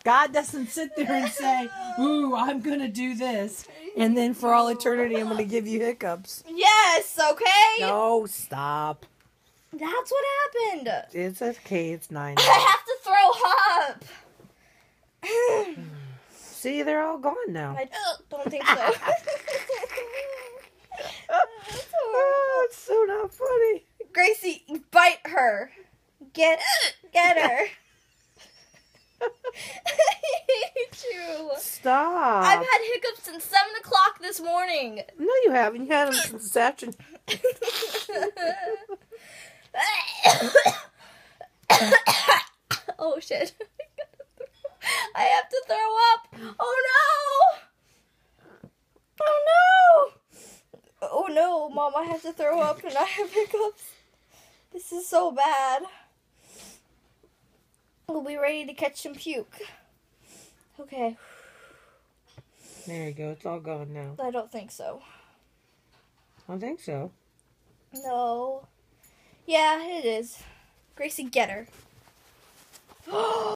God doesn't sit there and say, ooh, I'm going to do this. And then for all eternity, I'm going to give you hiccups. Yes, okay? No, stop. That's what happened. It's okay. It's 9. I have to throw up. See, they're all gone now. I don't think so. Oh, it's so not funny. Gracie, bite her. Get her. I hate you. Stop. I've had hiccups since 7 o'clock this morning. No, you haven't. You had them since this afternoon. Oh, shit. I have to throw up. Oh, no. Oh, no. Oh, no, Mom, I have to throw up and I have hiccups. This is so bad. We'll be ready to catch some puke. Okay. There you go. It's all gone now. I don't think so. I don't think so. No. Yeah, it is. Gracie, get her.